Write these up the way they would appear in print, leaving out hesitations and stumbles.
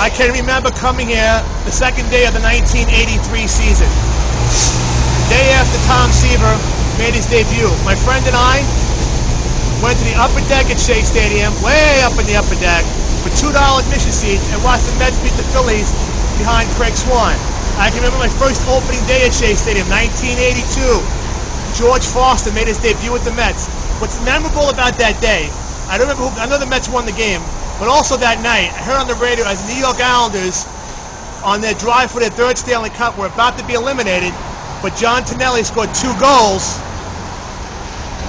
I can remember coming here the second day of the 1983 season. The day after Tom Seaver made his debut. My friend and I went to the upper deck at Shea Stadium, way up in the upper deck, for $2 admission seats and watched the Mets beat the Phillies behind Craig Swan. I can remember my first opening day at Shea Stadium, 1982. George Foster made his debut with the Mets. What's memorable about that day, I know the Mets won the game, but also that night, I heard on the radio as the New York Islanders, on their drive for their third Stanley Cup, were about to be eliminated, but John Tonelli scored 2 goals,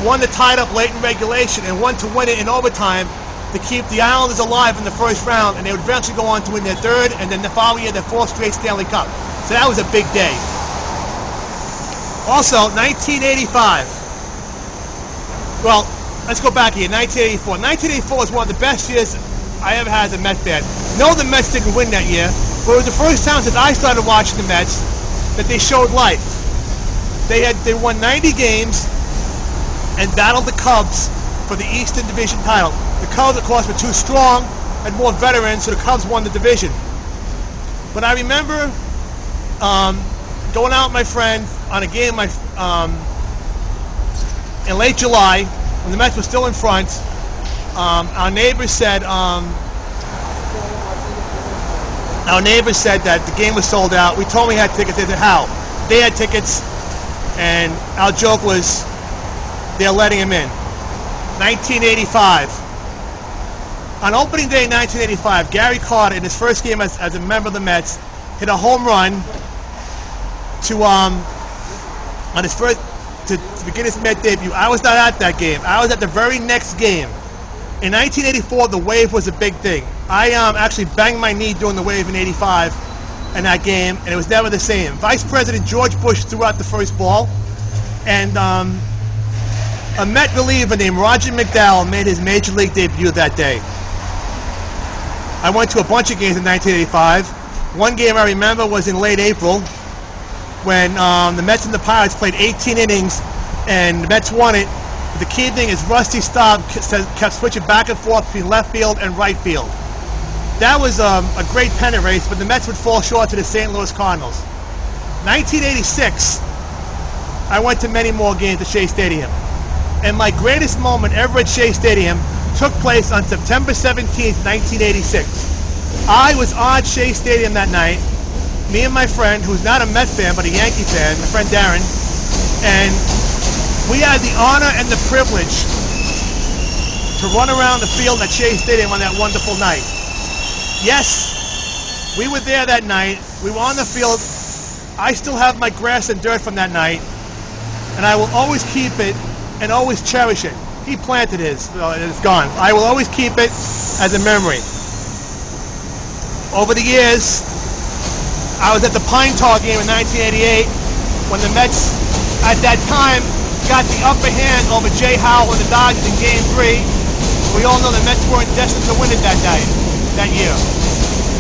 one to tie it up late in regulation, and one to win it in overtime to keep the Islanders alive in the first round, and they would eventually go on to win their third, and then the following year, their 4th straight Stanley Cup. So that was a big day. Also, 1985. Well, let's go back here, 1984. 1984 was one of the best years I ever had as a Mets fan. No, the Mets didn't win that year, but it was the first time since I started watching the Mets that they showed life. They won 90 games and battled the Cubs for the Eastern Division title. The Cubs, of course, were too strong, had more veterans, so the Cubs won the division. But I remember going out with my friend on a game in late July, when the Mets were still in front. Our neighbors said that the game was sold out. We told them we had tickets. They said, how? They had tickets, and our joke was, they're letting him in. 1985. On opening day in 1985, Gary Carter, in his first game as a member of the Mets, hit a home run to begin his Met debut. I was not at that game. I was at the very next game. In 1984, the wave was a big thing. I actually banged my knee during the wave in '85 in that game, and it was never the same. Vice President George Bush threw out the first ball, and a Met reliever named Roger McDowell made his major league debut that day. I went to a bunch of games in 1985. One game I remember was in late April, when the Mets and the Pirates played 18 innings, and the Mets won it. The key thing is Rusty Staub kept switching back and forth between left field and right field. That was a great pennant race, but the Mets would fall short to the St. Louis Cardinals. 1986, I went to many more games at Shea Stadium. And my greatest moment ever at Shea Stadium took place on September 17th, 1986. I was on Shea Stadium that night, me and my friend, who's not a Mets fan, but a Yankee fan, my friend Darren, and we had the honor and the privilege to run around the field at Shea Stadium on that wonderful night. Yes, we were there that night. We were on the field. I still have my grass and dirt from that night, and I will always keep it and always cherish it. He planted his, it's gone. I will always keep it as a memory. Over the years, I was at the Pine Tar game in 1988 when the Mets, at that time, got the upper hand over Jay Howell and the Dodgers in Game 3. We all know the Mets weren't destined to win it that year.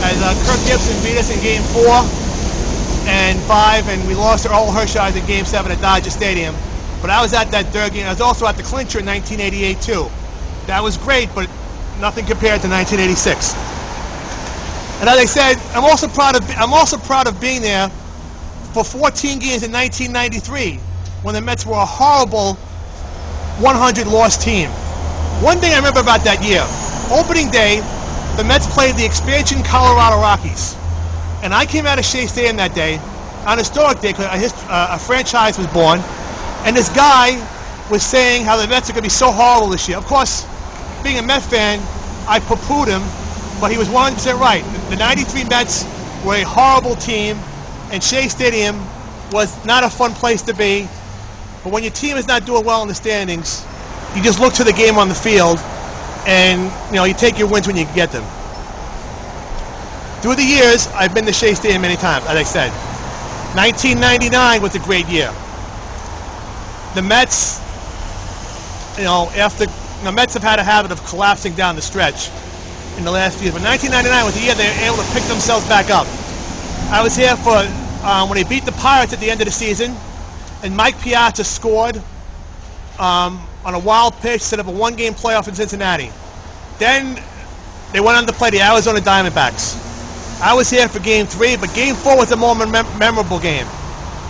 As Kirk Gibson beat us in Game 4 and 5, and we lost to Earl Hershiser in Game 7 at Dodger Stadium. But I was at that third game. I was also at the clincher in 1988 too. That was great, but nothing compared to 1986. And as I said, I'm also proud of being there for 14 games in 1993 when the Mets were a horrible 100-loss team. One thing I remember about that year, opening day, the Mets played the expansion Colorado Rockies. And I came out of Shea Stadium that day, on a historic day, because a franchise was born. And this guy was saying how the Mets are going to be so horrible this year. Of course, being a Mets fan, I poo-pooed him, but he was 100% right. The 93 Mets were a horrible team, and Shea Stadium was not a fun place to be. But when your team is not doing well in the standings, you just look to the game on the field, and you take your wins when you get them. Through the years, I've been to Shea Stadium many times, as I said. 1999 was a great year. The Mets, the Mets have had a habit of collapsing down the stretch in the last few years. But 1999 was the year they were able to pick themselves back up. I was here for when they beat the Pirates at the end of the season, and Mike Piazza scored on a wild pitch, set up a one-game playoff in Cincinnati. Then they went on to play the Arizona Diamondbacks. I was here for Game 3, but Game 4 was a more memorable game.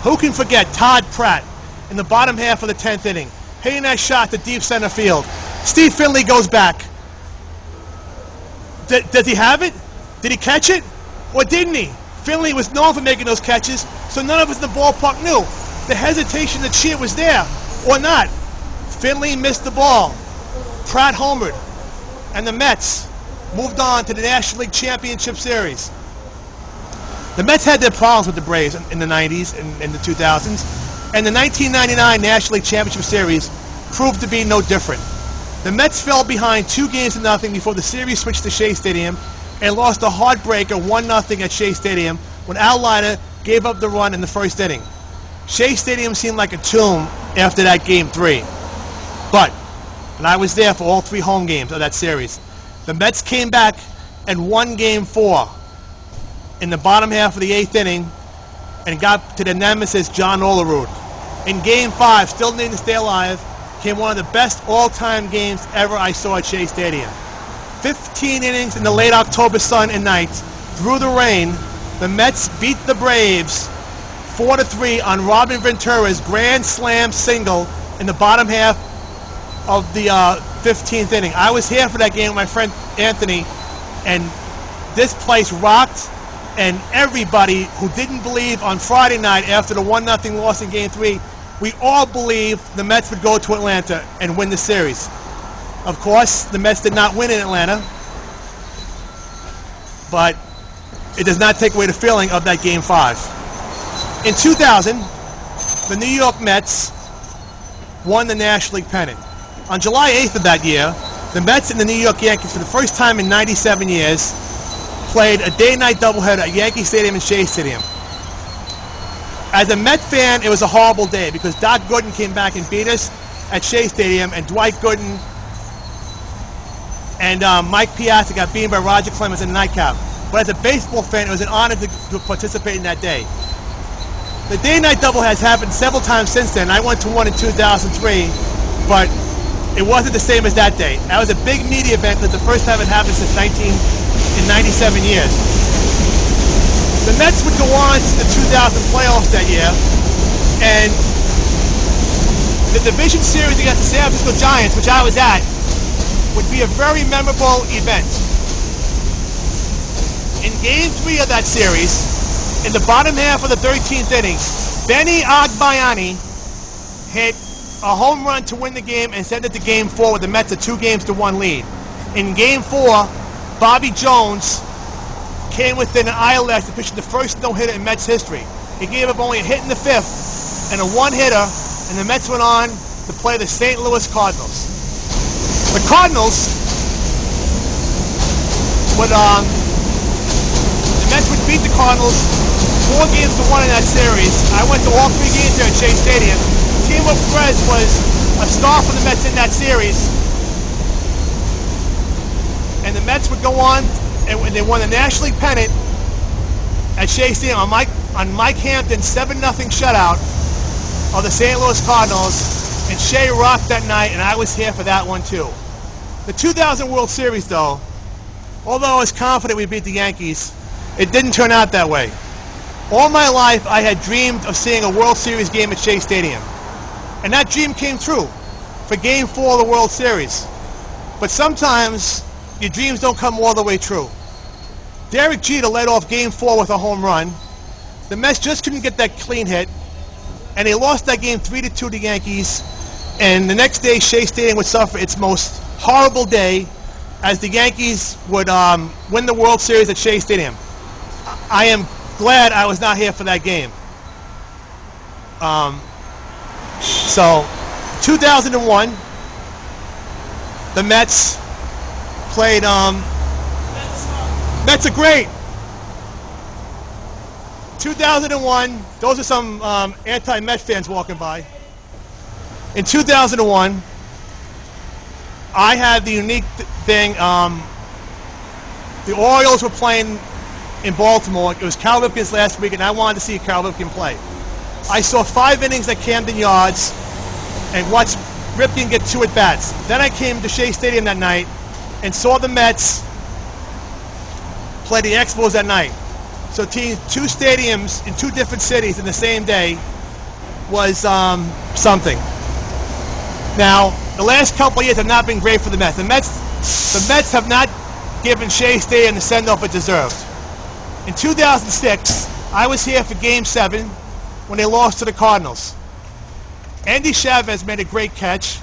Who can forget Todd Pratt in the bottom half of the 10th inning, hitting that shot to deep center field. Steve Finley goes back. Does he have it? Did he catch it? Or didn't he? Finley was known for making those catches, so none of us in the ballpark knew. The hesitation to cheer was there, or not. Finley missed the ball. Pratt homered, and the Mets moved on to the National League Championship Series. The Mets had their problems with the Braves in the 90s and the 2000s, and the 1999 National League Championship Series proved to be no different. The Mets fell behind 2-0 before the series switched to Shea Stadium and lost a heartbreaker 1-0 at Shea Stadium when Al Leiter gave up the run in the first inning. Shea Stadium seemed like a tomb after that Game 3. And I was there for all 3 home games of that series. The Mets came back and won Game 4 in the bottom half of the 8th inning and got to the nemesis John Olerud. In Game 5, still needing to stay alive, came one of the best all-time games ever I saw at Shea Stadium. 15 innings in the late October sun and night. Through the rain, the Mets beat the Braves 4-3 on Robin Ventura's grand slam single in the bottom half of the 15th inning. I was here for that game with my friend Anthony, and this place rocked, and everybody who didn't believe on Friday night after the 1-0 loss in Game 3, we all believed the Mets would go to Atlanta and win the series. Of course, the Mets did not win in Atlanta, but it does not take away the feeling of that Game 5. In 2000, the New York Mets won the National League pennant. On July 8th of that year, the Mets and the New York Yankees, for the first time in 97 years, played a day-night doubleheader at Yankee Stadium and Shea Stadium. As a Met fan, it was a horrible day because Doc Gooden came back and beat us at Shea Stadium, and Dwight Gooden and Mike Piazza got beaten by Roger Clemens in the nightcap. But as a baseball fan, it was an honor to participate in that day. The day-night double has happened several times since then. I went to one in 2003, but it wasn't the same as that day. That was a big media event because the first time it happened since 97 years. The Mets would go on to the 2000 playoffs that year, and the division series against the San Francisco Giants, which I was at, would be a very memorable event. In Game 3 of that series, in the bottom half of the 13th inning, Benny Agbayani hit a home run to win the game and send it to Game 4 with the Mets a 2-1 lead. In Game 4, Bobby Jones came within an eyelash of pitching the first no-hitter in Mets history. He gave up only a hit in the 5th and a 1-hitter, and the Mets went on to play the St. Louis Cardinals. The Cardinals would, the Mets would beat the Cardinals 4-1 in that series. I went to all 3 games there at Shea Stadium. Timo Perez was a star for the Mets in that series. And the Mets would go on, and they won the National League pennant at Shea Stadium on Mike Hampton's 7-0 shutout of the St. Louis Cardinals. And Shea rocked that night, and I was here for that one too. The 2000 World Series, though, although I was confident we'd beat the Yankees, it didn't turn out that way. All my life, I had dreamed of seeing a World Series game at Shea Stadium. And that dream came true for Game 4 of the World Series. But sometimes, your dreams don't come all the way true. Derek Jeter led off Game 4 with a home run. The Mets just couldn't get that clean hit, and they lost that game 3-2 to the Yankees. And the next day, Shea Stadium would suffer its most horrible day as the Yankees would win the World Series at Shea Stadium. I am glad I was not here for that game. So, 2001, the Mets played, Mets are great. 2001, those are some anti-Met fans walking by. In 2001, I had the unique thing, the Orioles were playing in Baltimore. It was Cal Ripken's last week, and I wanted to see Cal Ripken play. I saw 5 innings at Camden Yards and watched Ripken get 2 at-bats. Then I came to Shea Stadium that night and saw the Mets play the Expos that night. So two stadiums in two different cities in the same day was something. Now, the last couple of years have not been great for the Mets. The Mets have not given Shea Stadium the send-off it deserved. In 2006, I was here for Game 7 when they lost to the Cardinals. Andy Chavez made a great catch,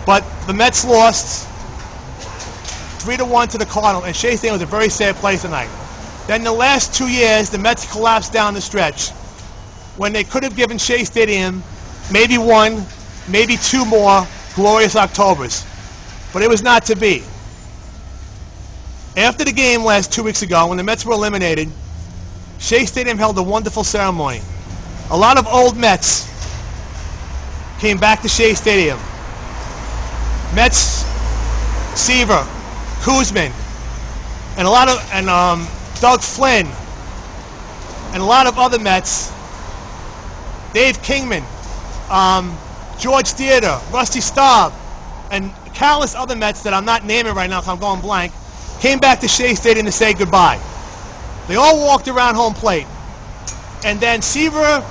but the Mets lost 3-1 to the Cardinals, and Shea Stadium was a very sad place tonight. Then the last 2 years, the Mets collapsed down the stretch when they could have given Shea Stadium maybe one, maybe two more glorious Octobers. But it was not to be. After the game 2 weeks ago, when the Mets were eliminated, Shea Stadium held a wonderful ceremony. A lot of old Mets came back to Shea Stadium. Mets, Seaver, Kuzman, and Doug Flynn, and a lot of other Mets, Dave Kingman, George Theater, Rusty Staub, and countless other Mets that I'm not naming right now because I'm going blank, came back to Shea Stadium to say goodbye. They all walked around home plate. And then Seaver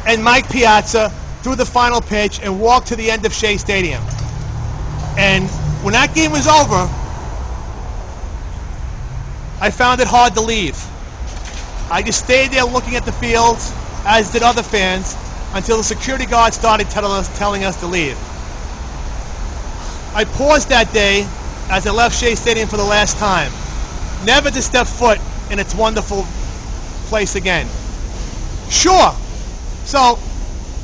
and Mike Piazza threw the final pitch and walked to the end of Shea Stadium. And when that game was over, I found it hard to leave. I just stayed there looking at the field, as did other fans, until the security guard started telling us to leave. I paused that day as I left Shea Stadium for the last time, never to step foot in its wonderful place again. Sure. So,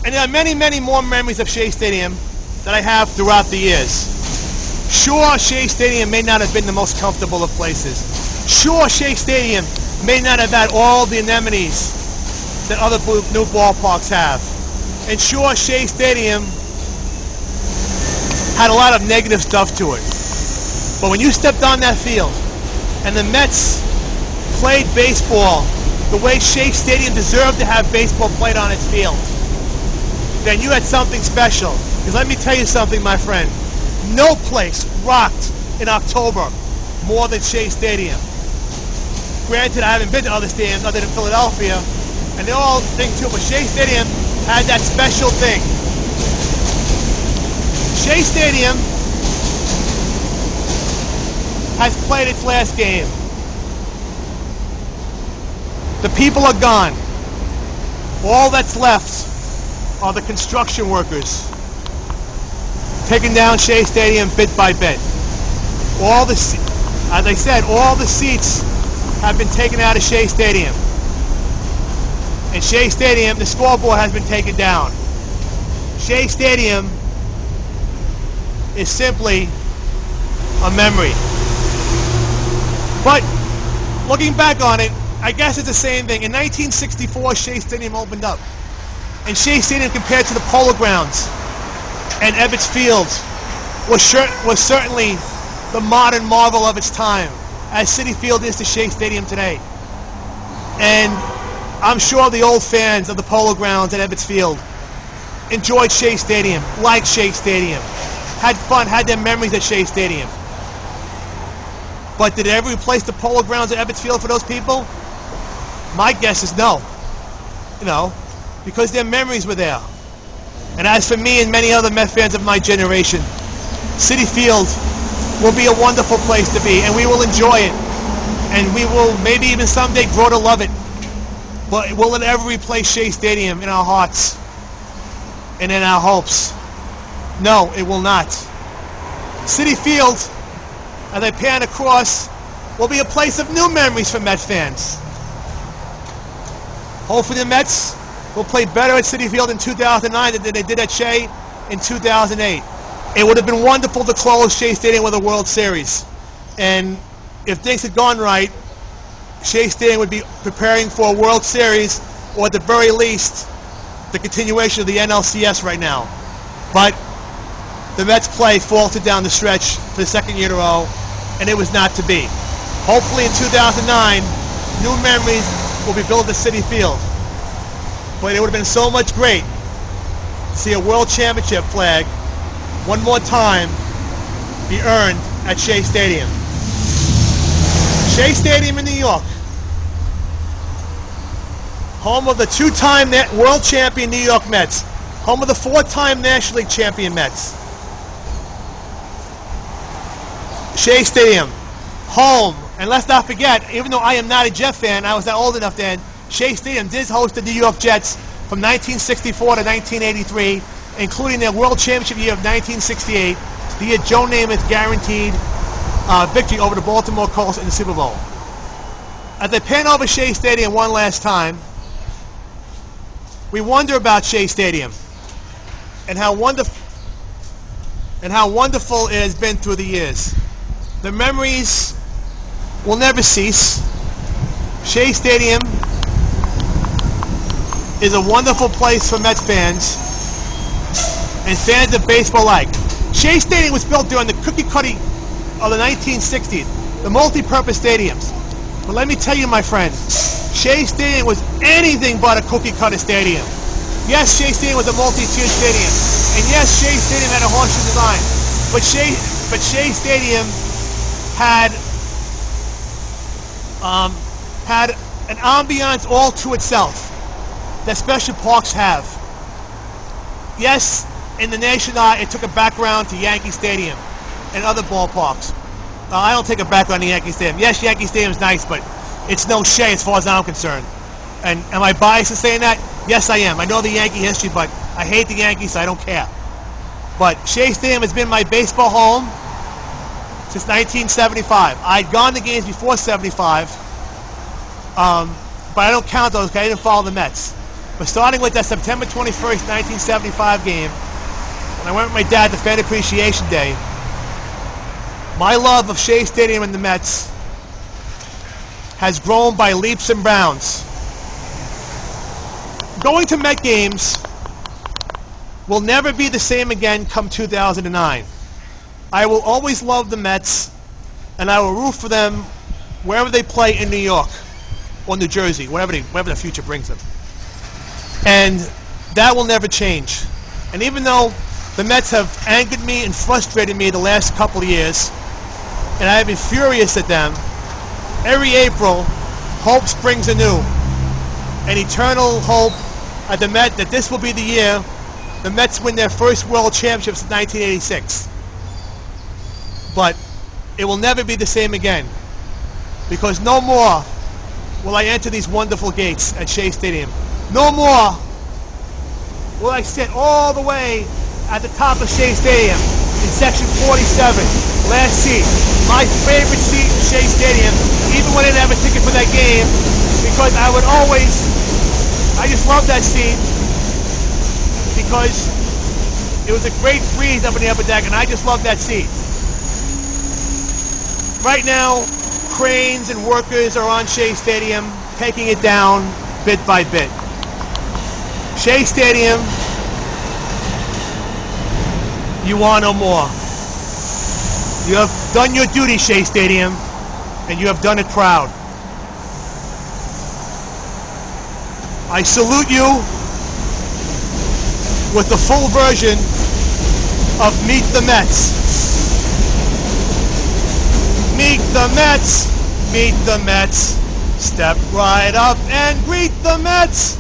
and there are many, many more memories of Shea Stadium that I have throughout the years. Sure, Shea Stadium may not have been the most comfortable of places. Sure, Shea Stadium may not have had all the amenities that other new ballparks have. And sure, Shea Stadium had a lot of negative stuff to it. But when you stepped on that field and the Mets played baseball the way Shea Stadium deserved to have baseball played on its field, then you had something special. Because let me tell you something, my friend. No place rocked in October more than Shea Stadium. Granted, I haven't been to other stadiums other than Philadelphia, and they're all things too, but Shea Stadium had that special thing. Shea Stadium has played its last game. The people are gone. All that's left are the construction workers taking down Shea Stadium bit by bit. As I said, all the seats have been taken out of Shea Stadium. And Shea Stadium, the scoreboard has been taken down. Shea Stadium is simply a memory. But looking back on it, I guess it's the same thing. In 1964, Shea Stadium opened up. And Shea Stadium, compared to the Polo Grounds and Ebbets Field, was certainly the modern marvel of its time, as Citi Field is to Shea Stadium today. And I'm sure the old fans of the Polo Grounds and Ebbets Field enjoyed Shea Stadium, liked Shea Stadium, had fun, had their memories at Shea Stadium. But did it ever replace the Polo Grounds at Ebbets Field for those people? My guess is no. Because their memories were there. And as for me and many other Met fans of my generation, Citi Field will be a wonderful place to be, and we will enjoy it. And we will maybe even someday grow to love it. But will it ever replace Shea Stadium in our hearts and in our hopes? No, it will not. Citi Field, as I pan across, will be a place of new memories for Met fans. Hopefully the Mets will play better at Citi Field in 2009 than they did at Shea in 2008. It would have been wonderful to close Shea Stadium with a World Series. And if things had gone right, Shea Stadium would be preparing for a World Series, or at the very least, the continuation of the NLCS right now. But the Mets play faltered down the stretch for the second year in a row, and it was not to be. Hopefully in 2009, new memories will be built at Citi Field. But it would have been so much great to see a World Championship flag one more time be earned at Shea Stadium. Shea Stadium in New York home of the two-time world champion New York Mets, home of the four-time National League champion Mets. Shea Stadium, home, and let's not forget, even though I am not a Jet fan, I was not old enough then, Shea Stadium did host the New York Jets from 1964 to 1983, including their World Championship year of 1968, the year Joe Namath guaranteed victory over the Baltimore Colts in the Super Bowl. As I pan over Shea Stadium one last time, we wonder about Shea Stadium and how wonderful it has been through the years. The memories will never cease. Shea Stadium is a wonderful place for Mets fans and fans of baseball alike. Shea Stadium was built during the cookie-cutter of the 1960s, the multi-purpose stadiums. But let me tell you, my friend, Shea Stadium was anything but a cookie-cutter stadium. Yes, Shea Stadium was a multi-tiered stadium, and yes, Shea Stadium had a horseshoe design. But Shea Stadium had an ambiance all to itself that special parks have. Yes, in the National Eye, it took a background to Yankee Stadium and other ballparks. I don't take a background to Yankee Stadium. Yes, Yankee Stadium's nice, but it's no Shea as far as I'm concerned. And am I biased in saying that? Yes, I am. I know the Yankee history, but I hate the Yankees, so I don't care. But Shea Stadium has been my baseball home since 1975. I'd gone to games before 75, but I don't count those because I didn't follow the Mets. But starting with that September 21st, 1975 game, when I went with my dad to Fan Appreciation Day, my love of Shea Stadium and the Mets has grown by leaps and bounds. Going to Met games will never be the same again come 2009. I will always love the Mets, and I will root for them wherever they play in New York or New Jersey, wherever the future brings them. And that will never change. And even though the Mets have angered me and frustrated me the last couple of years, and I have been furious at them, every April, hope springs anew. An eternal hope at the Met that this will be the year the Mets win their first World Championship since 1986. But it will never be the same again, because no more will I enter these wonderful gates at Shea Stadium. No more will I sit all the way at the top of Shea Stadium in section 47, last seat. My favorite seat in Shea Stadium, even when I didn't have a ticket for that game, because I just love that seat because it was a great breeze up in the upper deck, and I just love that seat. Right now, cranes and workers are on Shea Stadium, taking it down bit by bit. Shea Stadium, you want no more. You have done your duty, Shea Stadium, and you have done it proud. I salute you with the full version of Meet the Mets. Meet the Mets, meet the Mets. Step right up and greet the Mets.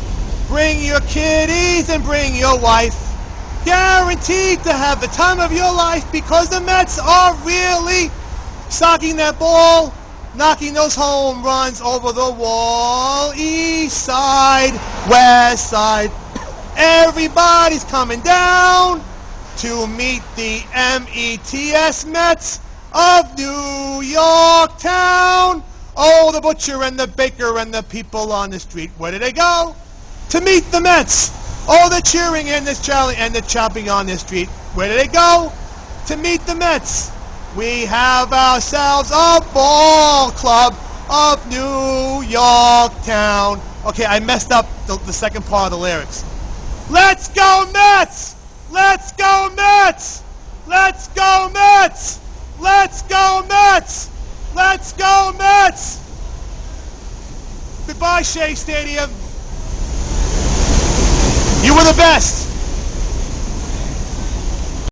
Bring your kiddies and bring your wife. Guaranteed to have the time of your life, because the Mets are really socking that ball, knocking those home runs over the wall. East side, west side, everybody's coming down to meet the M-E-T-S Mets of New York Town. Oh, the butcher and the baker and the people on the street, where do they go? To meet the Mets. Oh, the cheering and the chopping on the street, where do they go? To meet the Mets. We have ourselves a ball club of New York Town. Okay, I messed up the second part of the lyrics. Let's go Mets! Let's go Mets! Let's go Mets! Let's go Mets! Let's go Mets! Goodbye, Shea Stadium. You were the best.